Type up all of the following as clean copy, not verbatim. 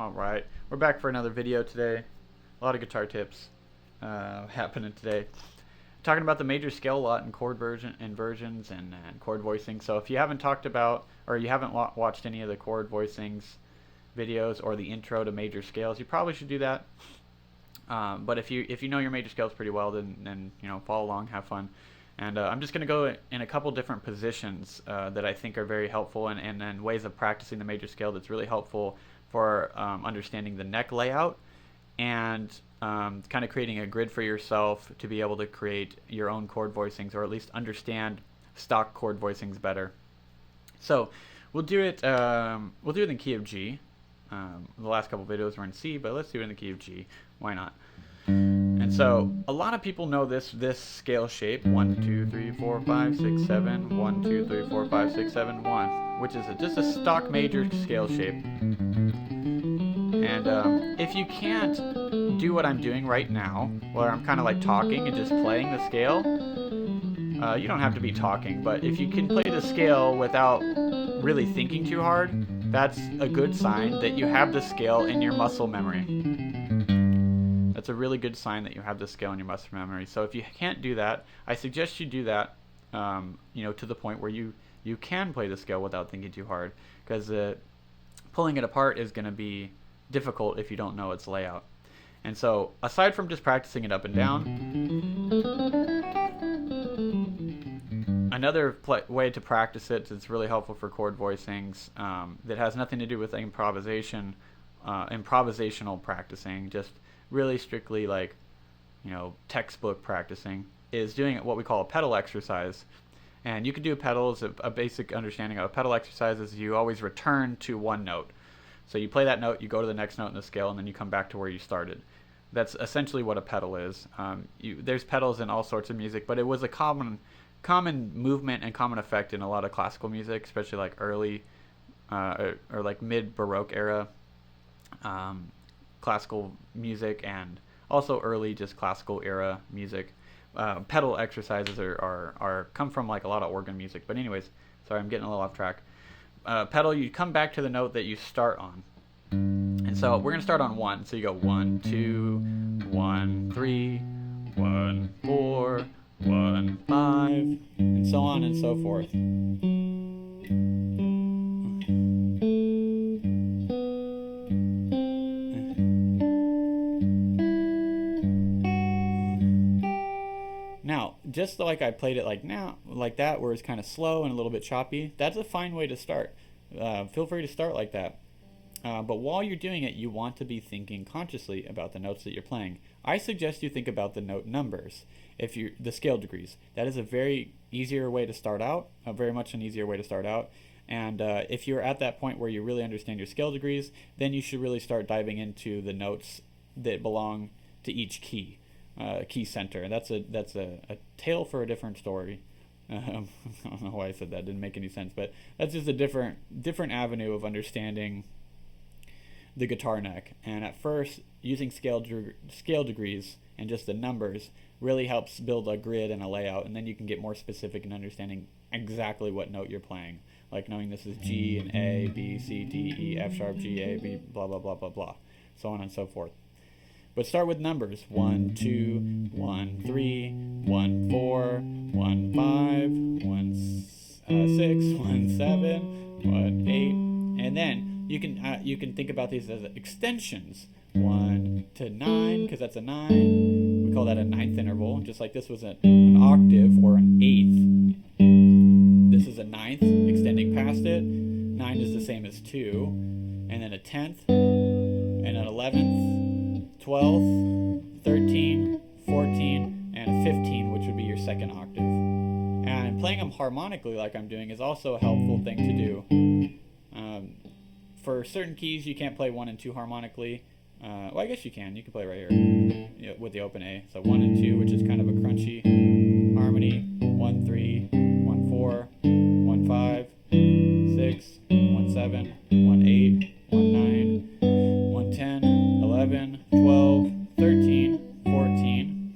Alright, we're back for another video today. A lot of guitar tips happening today. Talking about the major scale a lot in chord inversions and chord voicing. So if you haven't talked about, or you haven't watched any of the chord voicings videos or the intro to major scales, you probably should do that. But if you know your major scales pretty well, then follow along, have fun. And I'm just going to go in a couple different positions that I think are very helpful, and then ways of practicing the major scale that's really helpful for understanding the neck layout and kind of creating a grid for yourself to be able to create your own chord voicings, or at least understand stock chord voicings better. So we'll do it in the key of G. The last couple videos were in C, but let's do it in the key of G. Why not? And so a lot of people know this scale shape: 1, 2, 3, 4, 5, 6, 7, 1, 2, 3, 4, 5, 6, 7, 1, which is just a stock major scale shape. And if you can't do what I'm doing right now, where I'm kind of like talking and just playing the scale, you don't have to be talking, but if you can play the scale without really thinking too hard, that's a good sign that you have the scale in your muscle memory. That's a really good sign that you have the scale in your muscle memory. So if you can't do that, I suggest you do that, to the point where you can play the scale without thinking too hard, because pulling it apart is going to be difficult if you don't know its layout. And so aside from just practicing it up and down, another way to practice it that's really helpful for chord voicings, that has nothing to do with improvisational practicing, just really strictly like textbook practicing, is doing what we call a pedal exercise. And you can do pedals. A basic understanding of a pedal exercise is you always return to one note. So you play that note, you go to the next note in the scale, and then you come back to where you started. That's essentially what a pedal is. There's pedals in all sorts of music, but it was a common movement and common effect in a lot of classical music, especially like early or like mid-Baroque era classical music, and also early just classical era music. Pedal exercises are come from like a lot of organ music. But anyways, sorry, I'm getting a little off track. Pedal, you come back to the note that you start on. And so we're going to start on 1. So you go 1, 2, 1, 3, 1, 4, 1, 5, and so on and so forth. Now, just like I played it like that, where it's kind of slow and a little bit choppy, that's a fine way to start. Feel free to start like that. But while you're doing it, you want to be thinking consciously about the notes that you're playing. I suggest you think about the note numbers, the scale degrees. That is a very easier way to start out, very much an easier way to start out. And if you're at that point where you really understand your scale degrees, then you should really start diving into the notes that belong to each key center. That's a tale for a different story. I don't know why I said that. It didn't make any sense, but that's just a different avenue of understanding the guitar neck. And at first, using scale degrees and just the numbers really helps build a grid and a layout, and then you can get more specific in understanding exactly what note you're playing, like knowing this is G and A, B, C, D, E, F sharp, G, A, B, blah, blah, blah, blah, blah, so on and so forth. But start with numbers: 1, 2, 1, 3, 1, 4, 1, 5, 1, 6, 1, 7, 1, 8, and then you can think about these as extensions: 1 to 9, because that's a 9. We call that a ninth interval, just like this was an octave or an eighth. This is a ninth, extending past it. 9 is the same as 2, and then a tenth, and an 11th, 12th, 13, 14, and a 15, which would be your second octave. And playing them harmonically like I'm doing is also a helpful thing to do. For certain keys, you can't play 1 and 2 harmonically. Well, I guess you can. You can play right here with the open A. So 1 and 2, which is kind of a crunchy harmony. 1, 3, 1, 4, 1, 5, 6, 1, 7, 1, 8, 1, 9, 1, 10, 11, 12, 13, 14,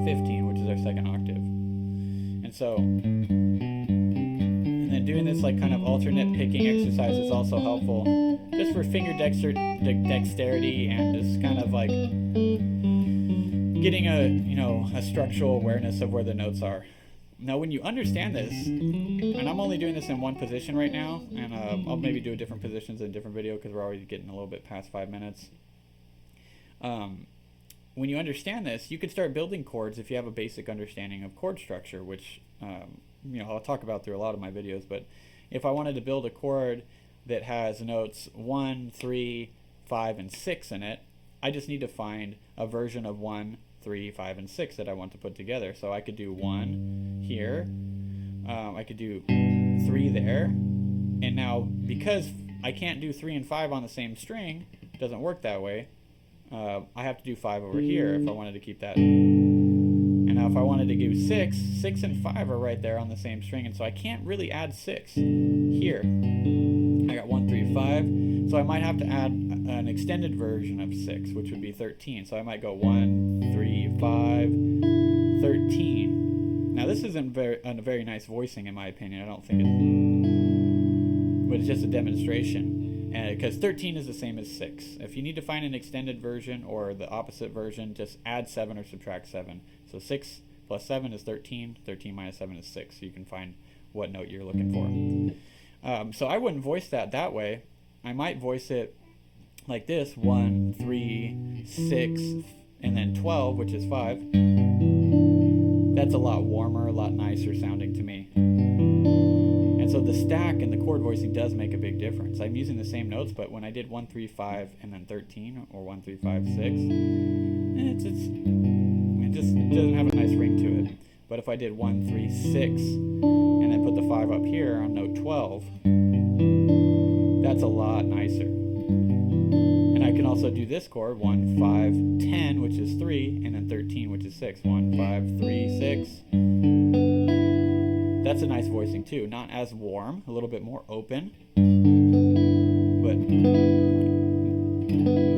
15, which is our second octave. And so, and then doing this like kind of alternate picking exercise is also helpful, just for finger dexterity and just kind of like getting a structural awareness of where the notes are. Now when you understand this, and I'm only doing this in one position right now, and I'll maybe do different positions in a different video because we're already getting a little bit past 5 minutes. When you understand this, you could start building chords if you have a basic understanding of chord structure, which I'll talk about through a lot of my videos. But if I wanted to build a chord that has notes 1, 3, 5, and 6 in it, I just need to find a version of 1, 3, 5, and 6 that I want to put together. So I could do 1 here, I could do 3 there, and now because I can't do 3 and 5 on the same string, it doesn't work that way, I have to do 5 over here if I wanted to keep that. And now if I wanted to do 6 and 5 are right there on the same string, and so I can't really add 6 here. I got 1, 3, 5, so I might have to add an extended version of 6, which would be 13. So I might go 1, 3, 5, 13. Now this isn't a very nice voicing in my opinion. I don't think it, but it's just a demonstration. Because 13 is the same as 6. If you need to find an extended version or the opposite version, just add 7 or subtract 7. So 6 plus 7 is 13. 13 minus 7 is 6. So you can find what note you're looking for. So I wouldn't voice that way. I might voice it like this: 1, 3, 6, and then 12, which is 5. That's a lot warmer, a lot nicer sounding to me. And so the stack and the chord voicing does make a big difference. I'm using the same notes, but when I did 1, 3, 5, and then 13, or 1, 3, 5, 6, it just doesn't have a nice ring to it. But if I did 1, 3, 6, and then put the 5 up here on note 12, that's a lot nicer. And I can also do this chord: 1, 5, 10, which is 3, and then 13, which is 6. 1, 5, 3, 6. That's a nice voicing too. Not as warm, a little bit more open, but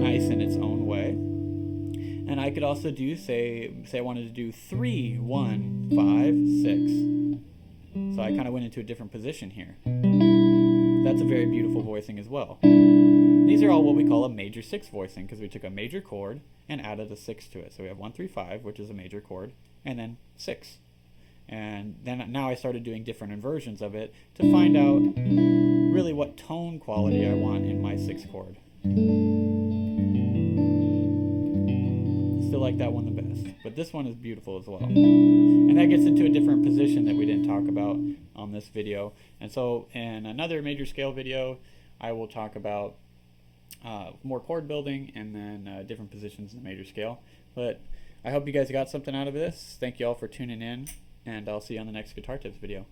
nice in its own way. And I could also do, say I wanted to do 3, 1, 5, 6. So I kind of went into a different position here. That's a very beautiful voicing as well. These are all what we call a major 6 voicing, because we took a major chord and added a 6 to it. So we have 1, 3, 5, which is a major chord, and then 6. And then now I started doing different inversions of it to find out really what tone quality I want in my 6 chord. Still like that one the best, but this one is beautiful as well. And that gets into a different position that we didn't talk about on this video. And so in another major scale video, I will talk about more chord building and then different positions in the major scale. But I hope you guys got something out of this. Thank you all for tuning in, and I'll see you on the next Guitar Tips video.